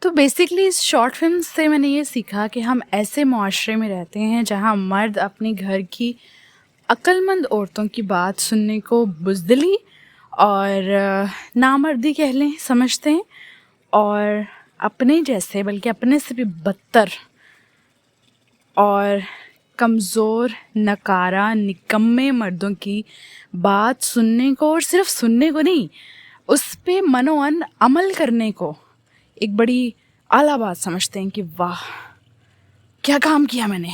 تو بیسکلی اس short film سے میں نے یہ سیکھا کہ ہم ایسے معاشرے میں رہتے ہیں جہاں مرد اپنے گھر کی عقل مند عورتوں کی بات سننے کو بزدلی اور نامردی کہہ لیں سمجھتے ہیں، اور اپنے جیسے بلکہ اپنے سے بھی بدتر اور کمزور نکارہ نکمے مردوں کی بات سننے کو، اور صرف سننے کو نہیں، اس پہ منوان عمل کرنے کو ایک بڑی اعلیٰ بات سمجھتے ہیں کہ واہ کیا کام کیا میں نے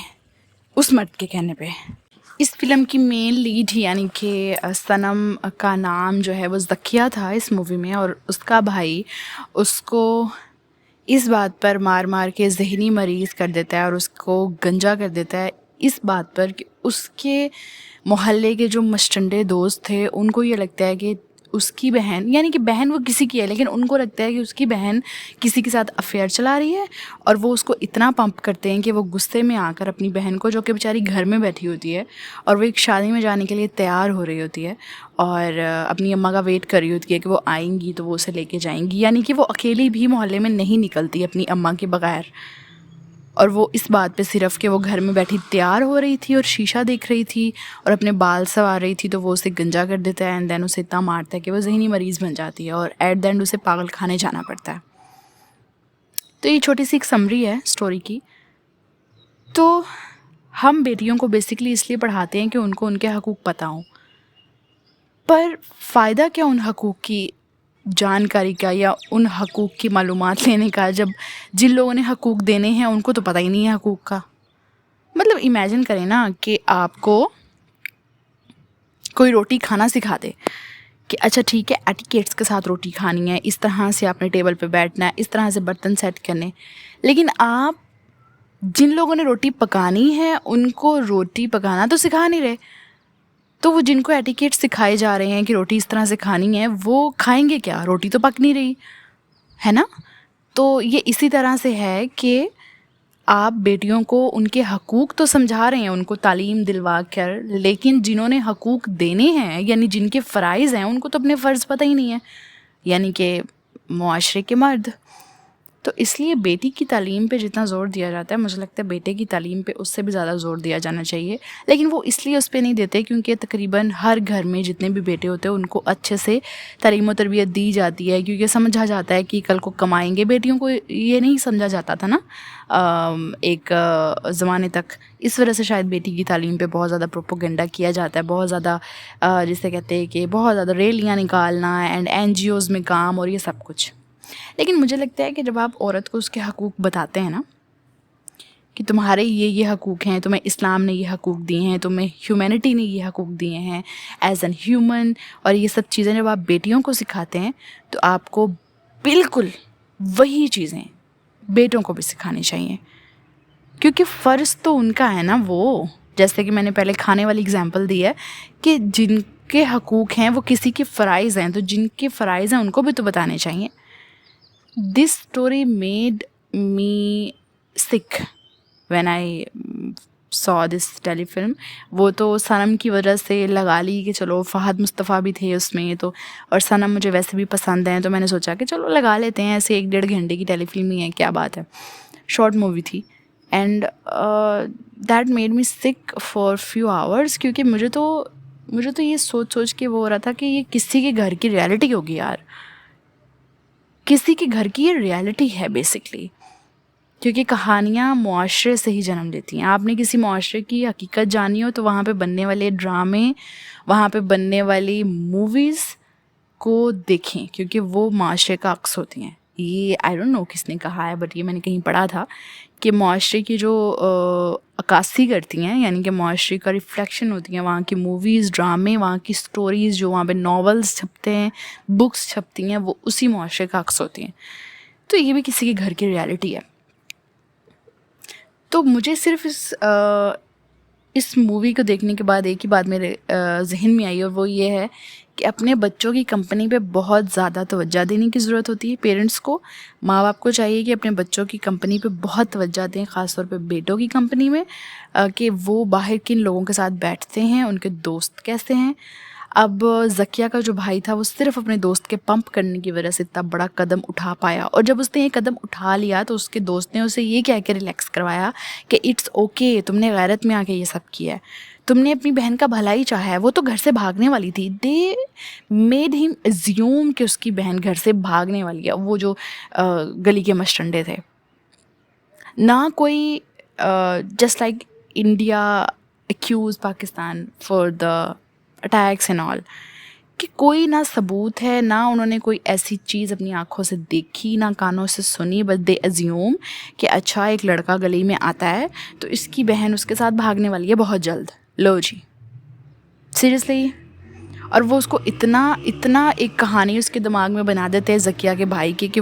اس مرد کے کہنے پہ۔ اس فلم کی مین لیڈ یعنی کہ صنم کا نام جو ہے وہ ذکیہ تھا اس مووی میں، اور اس کا بھائی اس کو اس بات پر مار مار کے ذہنی مریض کر دیتا ہے اور اس کو گنجا کر دیتا ہے اس بات پر کہ اس کے محلے کے جو مشٹنڈے دوست تھے ان کو یہ لگتا ہے کہ اس کی بہن، یعنی کہ بہن وہ کسی کی ہے لیکن ان کو لگتا ہے کہ اس کی بہن کسی کے ساتھ افیئر چلا رہی ہے، اور وہ اس کو اتنا پمپ کرتے ہیں کہ وہ غصے میں آ کر اپنی بہن کو، جو کہ بیچاری گھر میں بیٹھی ہوتی ہے اور وہ ایک شادی میں جانے کے لیے تیار ہو رہی ہوتی ہے اور اپنی اماں کا ویٹ کر رہی ہوتی ہے کہ وہ آئیں گی تو وہ اسے لے کے جائیں گی، یعنی کہ وہ اکیلی بھی محلے میں نہیں نکلتی اپنی اماں کے بغیر، اور وہ اس بات پہ صرف کہ وہ گھر میں بیٹھی تیار ہو رہی تھی اور شیشہ دیکھ رہی تھی اور اپنے بال سنوار رہی تھی، تو وہ اسے گنجا کر دیتا ہے اینڈ دین اسے اتنا مارتا ہے کہ وہ ذہنی مریض بن جاتی ہے اور ایٹ دا اینڈ اسے پاگل خانے جانا پڑتا ہے۔ تو یہ چھوٹی سی ایک سمری ہے اسٹوری کی۔ تو ہم بیٹیوں کو بیسکلی اس لیے پڑھاتے ہیں کہ ان کو ان کے حقوق پتہ ہوں، پر فائدہ کیا ان حقوق کی جانکاری کا یا ان حقوق کی معلومات لینے کا جب جن لوگوں نے حقوق دینے ہیں ان کو تو پتہ ہی نہیں ہے حقوق کا۔ مطلب امیجن کریں نا کہ آپ کو کوئی روٹی کھانا سکھا دے کہ اچھا ٹھیک ہے ایٹیکیٹس کے ساتھ روٹی کھانی ہے، اس طرح سے آپ نے ٹیبل پہ بیٹھنا ہے، اس طرح سے برتن سیٹ کرنے، لیکن آپ جن لوگوں نے روٹی پکانی ہے ان کو روٹی پکانا تو سکھا نہیں رہے، تو وہ جن کو ایٹیکیٹ سکھائے جا رہے ہیں کہ روٹی اس طرح سے کھانی ہے وہ کھائیں گے کیا؟ روٹی تو پک نہیں رہی ہے نا۔ تو یہ اسی طرح سے ہے کہ آپ بیٹیوں کو ان کے حقوق تو سمجھا رہے ہیں، ان کو تعلیم دلوا کر، لیکن جنہوں نے حقوق دینے ہیں یعنی جن کے فرائض ہیں ان کو تو اپنے فرض پتہ ہی نہیں ہے، یعنی کہ معاشرے کے مرد۔ تو اس لیے بیٹی کی تعلیم پہ جتنا زور دیا جاتا ہے مجھے لگتا ہے بیٹے کی تعلیم پہ اس سے بھی زیادہ زور دیا جانا چاہیے، لیکن وہ اس لیے اس پہ نہیں دیتے کیونکہ تقریباً ہر گھر میں جتنے بھی بیٹے ہوتے ہیں ان کو اچھے سے تعلیم و تربیت دی جاتی ہے، کیونکہ سمجھا جاتا ہے کہ کل کو کمائیں گے۔ بیٹیوں کو یہ نہیں سمجھا جاتا تھا نا ایک زمانے تک، اس وجہ سے شاید بیٹی کی تعلیم پہ بہت زیادہ پروپوگنڈا کیا جاتا ہے، بہت زیادہ جسے کہتے ہیں کہ بہت زیادہ ریلیاں نکالنا اینڈ NGOs میں کام اور یہ سب کچھ۔ لیکن مجھے لگتا ہے کہ جب آپ عورت کو اس کے حقوق بتاتے ہیں نا کہ تمہارے یہ حقوق ہیں، تمہیں اسلام نے یہ حقوق دیے ہیں، تمہیں ہیومینٹی نے یہ حقوق دیے ہیں ایز این ہیومن، اور یہ سب چیزیں جب آپ بیٹیوں کو سکھاتے ہیں تو آپ کو بالکل وہی چیزیں بیٹوں کو بھی سکھانی چاہیے، کیونکہ فرض تو ان کا ہے نا، وہ جیسے کہ میں نے پہلے کھانے والی اگزامپل دی ہے کہ جن کے حقوق ہیں وہ کسی کے فرائض ہیں، تو جن کے فرائض ہیں ان کو بھی تو بتانے چاہیے۔ This story made me sick when I saw this telefilm۔ وہ تو صنم کی وجہ سے لگا لی کہ چلو فہد مصطفیٰ بھی تھے اس میں، تو اور صنم مجھے ویسے بھی پسند ہیں، تو میں نے سوچا کہ چلو لگا لیتے ہیں، ایسے 1-1.5 گھنٹے کی ٹیلی فلم ہی ہے، کیا بات ہے، شارٹ مووی تھی، اینڈ دیٹ میڈ می سک فار فیو آورس، کیونکہ مجھے تو یہ سوچ کے وہ ہو رہا تھا کہ یہ کسی کے گھر کی ریالٹی ہوگی یار، کسی کے گھر کی یہ ریالٹی ہے بیسکلی، کیونکہ کہانیاں معاشرے سے ہی جنم لیتی ہیں۔ آپ نے کسی معاشرے کی حقیقت جانی ہو تو وہاں پہ بننے والے ڈرامے، وہاں پہ بننے والی موویز کو دیکھیں، کیونکہ وہ معاشرے کا عکس ہوتی ہیں۔ یہ آئی ڈونٹ نو کس نے کہا ہے، بٹ یہ میں نے کہیں پڑھا تھا کہ معاشرے کی جو عکاسی کرتی ہیں، یعنی کہ معاشرے کا ریفلیکشن ہوتی ہیں وہاں کی موویز، ڈرامے، وہاں کی سٹوریز، جو وہاں پہ ناولز چھپتے ہیں، بکس چھپتی ہیں، وہ اسی معاشرے کا عکس ہوتی ہیں۔ تو یہ بھی کسی کے گھر کی ریالٹی ہے۔ تو مجھے صرف اس مووی کو دیکھنے کے بعد ایک ہی بات میرے ذہن میں آئی، اور وہ یہ ہے کہ اپنے بچوں کی کمپنی پہ بہت زیادہ توجہ دینے کی ضرورت ہوتی ہے۔ پیرنٹس کو، ماں باپ کو چاہیے کہ اپنے بچوں کی کمپنی پہ بہت توجہ دیں، خاص طور پہ بیٹوں کی کمپنی میں، کہ وہ باہر کن لوگوں کے ساتھ بیٹھتے ہیں، ان کے دوست کیسے ہیں، اب ذکیہ کا جو بھائی تھا وہ صرف اپنے دوست کے پمپ کرنے کی وجہ سے اتنا بڑا قدم اٹھا پایا، اور جب اس نے یہ قدم اٹھا لیا تو اس کے دوست نے اسے یہ کہہ کے ریلیکس کروایا کہ اٹس اوکے، تم نے غیرت میں آ کے یہ سب کیا ہے، تم نے اپنی بہن کا بھلا ہی چاہا ہے، وہ تو گھر سے بھاگنے والی تھی. دے میڈ ہم ایزیوم کہ اس کی بہن گھر سے بھاگنے والی ہے. وہ جو گلی کے مشٹنڈے تھے، نہ کوئی just like India accused Pakistan for the attacks and all, کہ کوئی نہ ثبوت ہے، نہ انہوں نے کوئی ایسی چیز اپنی آنکھوں سے دیکھی، نہ کانوں سے سنی، بس دے ایزیوم کہ اچھا ایک لڑکا گلی میں آتا ہے تو اس کی بہن اس کے ساتھ بھاگنے والی ہے بہت جلد. لو جی سیریسلی. اور وہ اس کو اتنا ایک کہانی اس کے دماغ میں بنا دیتے ہیں ذکیہ کے بھائی کی کہ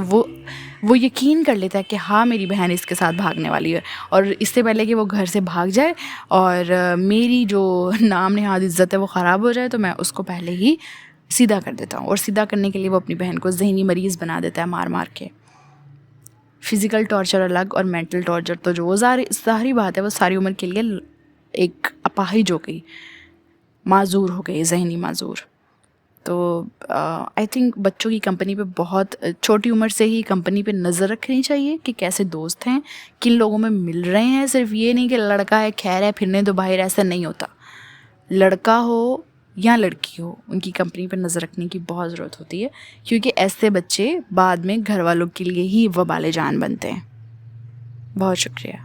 وہ یقین کر لیتا ہے کہ ہاں میری بہن اس کے ساتھ بھاگنے والی ہے، اور اس سے پہلے کہ وہ گھر سے بھاگ جائے اور میری جو نام نہاد عزت ہے وہ خراب ہو جائے تو میں اس کو پہلے ہی سیدھا کر دیتا ہوں. اور سیدھا کرنے کے لیے وہ اپنی بہن کو ذہنی مریض بنا دیتا ہے مار مار کے. فزیکل ٹارچر الگ اور مینٹل ٹارچر تو جو ظاہری بات ہے وہ ساری عمر کے لیے ایک اپاہج ہو گئی، معذور ہو گئی، ذہنی معذور. تو آئی تھنک بچوں کی کمپنی پہ بہت چھوٹی عمر سے ہی کمپنی پہ نظر رکھنی چاہیے کہ کیسے دوست ہیں، کن لوگوں میں مل رہے ہیں. صرف یہ نہیں کہ لڑکا ہے خیر ہے پھرنے دو باہر، ایسا نہیں ہوتا. لڑکا ہو یا لڑکی ہو ان کی کمپنی پہ نظر رکھنے کی بہت ضرورت ہوتی ہے، کیونکہ ایسے بچے بعد میں گھر والوں کے لیے ہی وبال جان بنتے ہیں. بہت شکریہ.